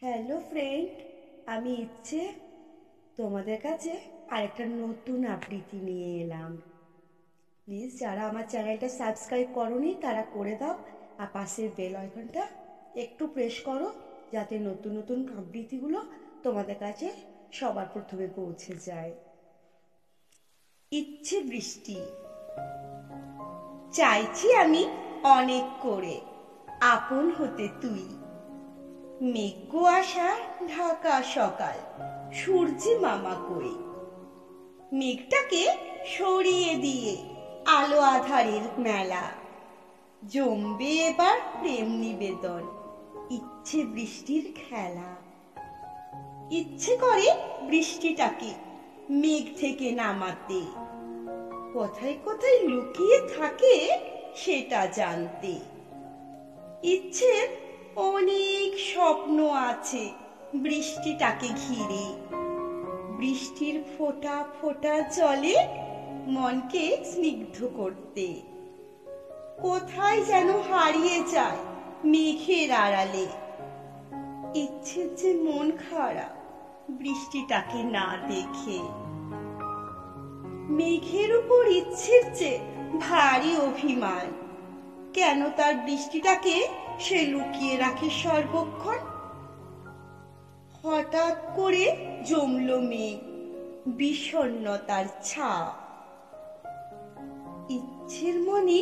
Hello friend, আমি ইচ্ছে তোমাদের কাছে আরেকটা নতুন আবৃত্তি নিয়ে এলাম। প্লিজ যারা আমার চ্যানেলটা সাবস্ক্রাইব করোনি তারা করে দাও, আর পাশের বেল আইকনটা একটু প্রেস করো যাতে নতুন নতুন আবৃত্তিগুলো তোমাদের কাছে সবার প্রথমে পৌঁছে যায়। ইচ্ছে বৃষ্টি। চাইছি আমি অনেক করে আপন হতে তুই, মেঘ আসা ঢাকা সকাল, সূর্যি মামা কই। মেঘটাকে সরিয়ে দিয়ে আলো আধারের মেলা, জমবে এবার প্রেম নিবেদন, ইচ্ছে বৃষ্টির খেলা। ইচ্ছে করে বৃষ্টিটাকে মেঘ থেকে নামাতে, কোথায় কোথায় লুকিয়ে থাকে সেটা জানতে। ইচ্ছের অনেক স্বপ্ন আছে বৃষ্টিটাকে ঘিরে, বৃষ্টির ফোঁটা ফোঁটা জলে মনকে স্নিগ্ধ করতে। কোথায় যেন হারিয়ে যায় মেঘের আড়ালে, ইচ্ছের যে মন খারাপ বৃষ্টিটাকে না দেখে। মেঘের উপর ইচ্ছের যে ভারী অভিমান, কেন তার বৃষ্টিটাকে সে লুকিয়ে রাখে সর্বক্ষণ। হঠাৎ করে জমল মেঘ, বিষণ্ণতার ছাপ, ইচ্ছের মনে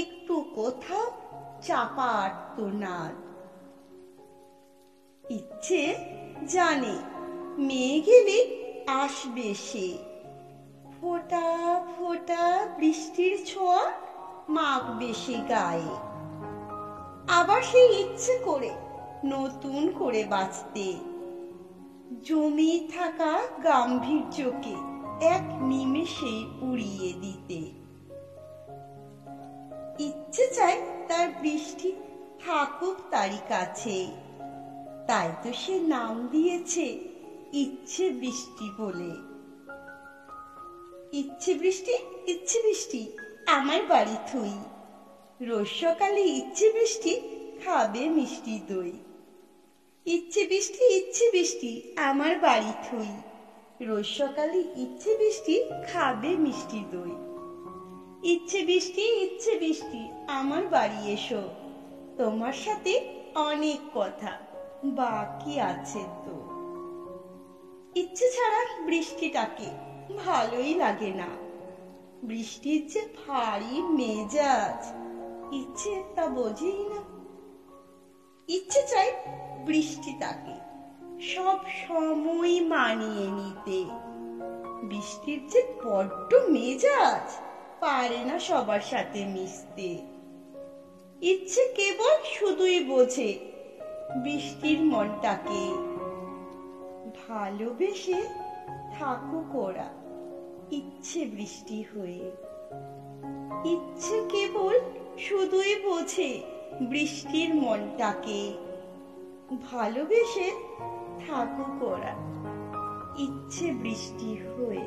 একটু কোথাও চাপা আর্তনাদ। ইচ্ছে জানে মেঘ এলে আসবে সে, ফোঁটা ফোঁটা বৃষ্টির ছোঁয়া মাখবে সে গায়ে। আবার সেই ইচ্ছে করে নতুন করে বাঁচতে, জমে থাকা গাম্ভীর্যকে এক নিমেষেই উড়িয়ে দিতে। ইচ্ছে চায় তার বৃষ্টি থাকুক তারই কাছে, তাই তো সে নাম দিয়েছে ইচ্ছে বৃষ্টি বলে। ইচ্ছে বৃষ্টি, ইচ্ছে বৃষ্টি আমার বাড়ি থুই, রোজ সকালে ইচ্ছে বৃষ্টি খাবে মিষ্টি দই। ইচ্ছে বৃষ্টি, ইচ্ছে বৃষ্টি আমার বাড়ি থুই, রোজ সকালে ইচ্ছে বৃষ্টি খাবে মিষ্টি দই। ইচ্ছে বৃষ্টি, ইচ্ছে বৃষ্টি আমার বাড়ি এসো, তোমার সাথে অনেক কথা বাকি আছে তো। ইচ্ছে ছাড়া বৃষ্টিটাকে ভালোই লাগে না, বৃষ্টির যে ভারী মেজাজ ইচ্ছে তা বোঝেই না। ইচ্ছে চাই বৃষ্টিটাকে সব সময় মানিয়ে নিতে, বৃষ্টির যে বড্ড মেজাজ পারে না সবার সাথে মিশতে। ইচ্ছে কেবল শুধুই বোঝে বৃষ্টির মনটাকে, ভালোবেসে থাকুক ওরা ইচ্ছে বৃষ্টি হয়ে। ইচ্ছে কেবল শুধুই বোঝে বৃষ্টির মনটাকে, ভালোবেসে থাকুক ওরা ইচ্ছে বৃষ্টি হয়ে।